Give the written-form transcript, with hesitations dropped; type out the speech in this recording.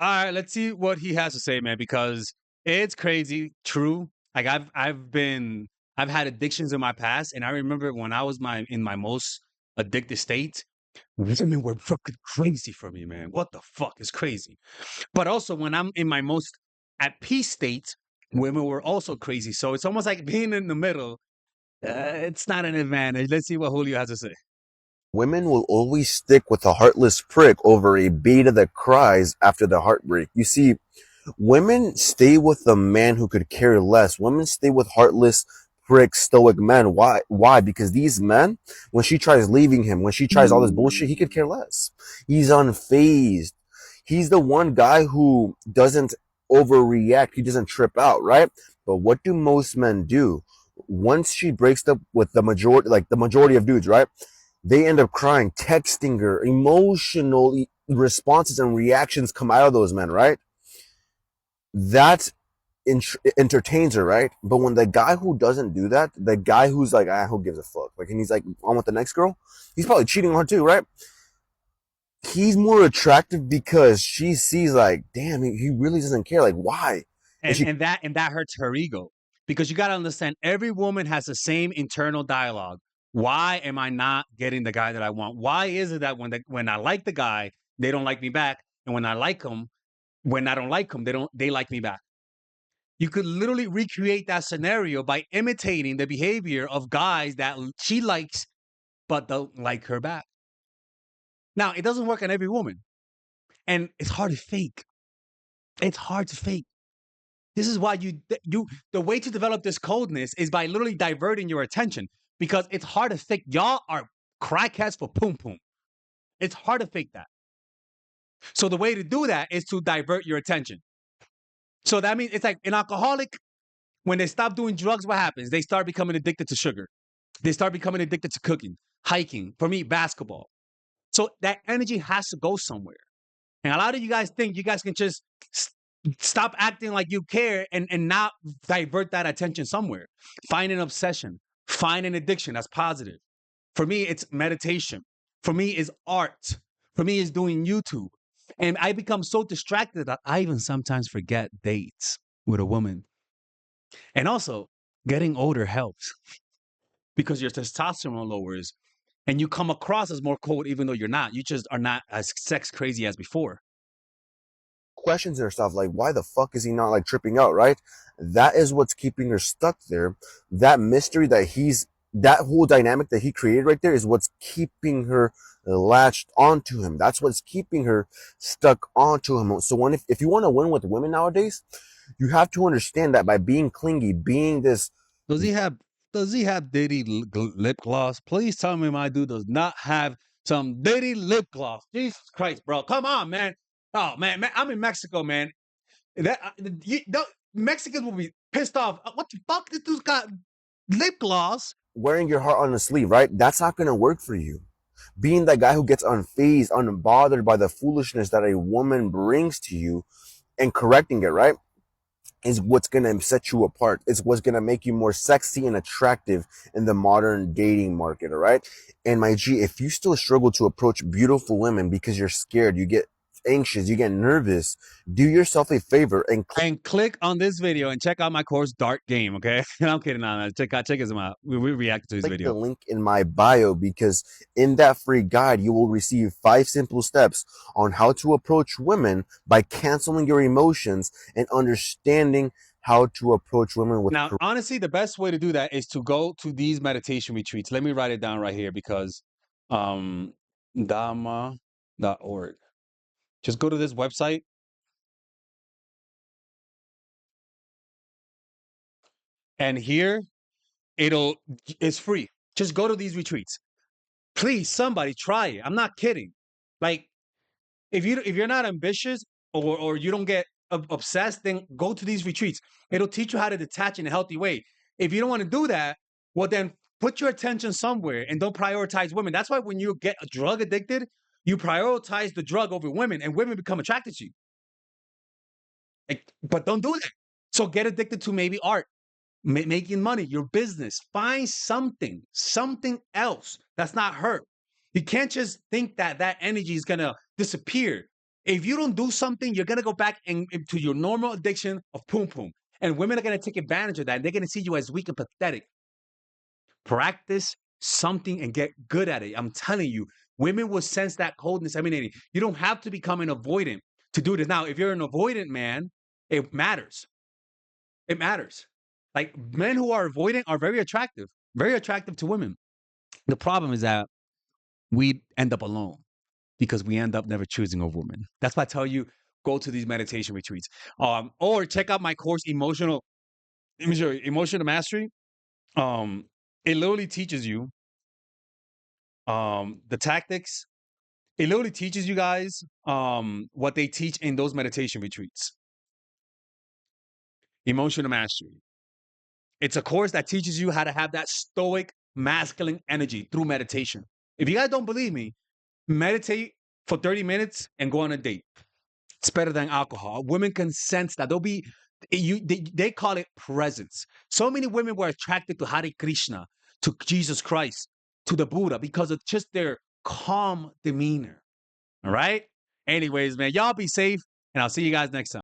All right, let's see what he has to say, man, because it's crazy. True. Like I've had addictions in my past, and I remember when I was in my most addicted state, women were fucking crazy for me, man. What the fuck is crazy? But also when I'm in my most at peace state, women were also crazy. So it's almost like being in the middle. It's not an advantage. Let's see what Julio has to say. Women will always stick with a heartless prick over a beta that cries after the heartbreak. You see, women stay with a man who could care less. Women stay with heartless, prick, stoic men. Why? Why? Because these men, when she tries leaving him, when she tries all this bullshit, he could care less. He's unfazed. He's the one guy who doesn't overreact. He doesn't trip out, right? But what do most men do? Once she breaks up with the majority, like the majority of dudes, right? They end up crying, texting her, emotional responses and reactions come out of those men, right? That entertains her, right? But when the guy who doesn't do that, the guy who's like, who gives a fuck? Like, and he's like on with the next girl, he's probably cheating on her too, right? He's more attractive because she sees like, damn, he really doesn't care. Like, why? And and she that hurts her ego because you got to understand every woman has the same internal dialogue. Why am I not getting the guy that I want? Why is it that when I like the guy, they don't like me back, and when I like him, when I don't like him, they like me back? You could literally recreate that scenario by imitating the behavior of guys that she likes but don't like her back. Now, it doesn't work on every woman, and it's hard to fake. It's hard to fake. This is why the way to develop this coldness is by literally diverting your attention because it's hard to fake. Y'all are crackheads for poom poom. It's hard to fake that. So the way to do that is to divert your attention. So that means it's like an alcoholic, when they stop doing drugs, what happens? They start becoming addicted to sugar. They start becoming addicted to cooking, hiking, for me, basketball. So that energy has to go somewhere. And a lot of you guys think you guys can just stop acting like you care and not divert that attention somewhere. Find an obsession, find an addiction that's positive. For me, it's meditation. For me, is art. For me, is doing YouTube. And I become so distracted that I even sometimes forget dates with a woman. And also, getting older helps because your testosterone lowers and you come across as more cold, even though you're not. You just are not as sex crazy as before. questions herself like, why the fuck is he not like tripping out, right? That is what's keeping her stuck there. That mystery that whole dynamic that he created right there is what's keeping her latched onto him. That's what's keeping her stuck onto him. So if you want to win with women nowadays, you have to understand that by being clingy, being this. Does he have does he have Diddy lip gloss? Please tell me my dude does not have some Diddy lip gloss. Jesus Christ, bro. Come on, man. Oh man, I'm in Mexico, man. That Mexicans will be pissed off. What the fuck? This dude's got lip gloss. Wearing your heart on the sleeve, right? That's not going to work for you. Being that guy who gets unfazed, unbothered by the foolishness that a woman brings to you and correcting it, right? Is what's going to set you apart. It's what's going to make you more sexy and attractive in the modern dating market. All right. And my G, if you still struggle to approach beautiful women because you're scared, you get anxious, you get nervous, do yourself a favor and And click on this video and check out my course, Dart Game. Okay, I'm kidding. No, check his out. We reacted to his click the video. link in my bio because in that free guide, you will receive 5 simple steps on how to approach women by canceling your emotions and understanding how to approach women with. Now, honestly, the best way to do that is to go to these meditation retreats. Let me write it down right here because um dharma.org. Just go to this website and here it'll it's free. Just go to these retreats. Please, somebody try it. I'm not kidding. Like if you're not ambitious or you don't get obsessed, then go to these retreats. It'll teach you how to detach in a healthy way. If you don't want to do that, well then put your attention somewhere and don't prioritize women. That's why when you get drug addicted, you prioritize the drug over women and women become attracted to you. Like, but don't do that. So get addicted to maybe art, making money, your business. Find something else that's not her. You can't just think that that energy is gonna disappear. If you don't do something, you're gonna go back into your normal addiction of poom poom. And women are gonna take advantage of that. And they're gonna see you as weak and pathetic. Practice something and get good at it. I'm telling you, women will sense that coldness emanating. You don't have to become an avoidant to do this. Now, if you're an avoidant man, it matters. It matters. Like men who are avoidant are very attractive to women. The problem is that we end up alone because we end up never choosing a woman. That's why I tell you, go to these meditation retreats. Or check out my course, Emotional Mastery. Um, it literally teaches you the tactics. It literally teaches you guys what they teach in those meditation retreats. Emotional Mastery. It's a course that teaches you how to have that stoic masculine energy through meditation. If you guys don't believe me, meditate for 30 minutes and go on a date. It's better than alcohol. Women can sense that. They call it presence. So many women were attracted to Hare Krishna, to Jesus Christ, to the Buddha because of just their calm demeanor. All right. Anyways, man, y'all be safe, and I'll see you guys next time.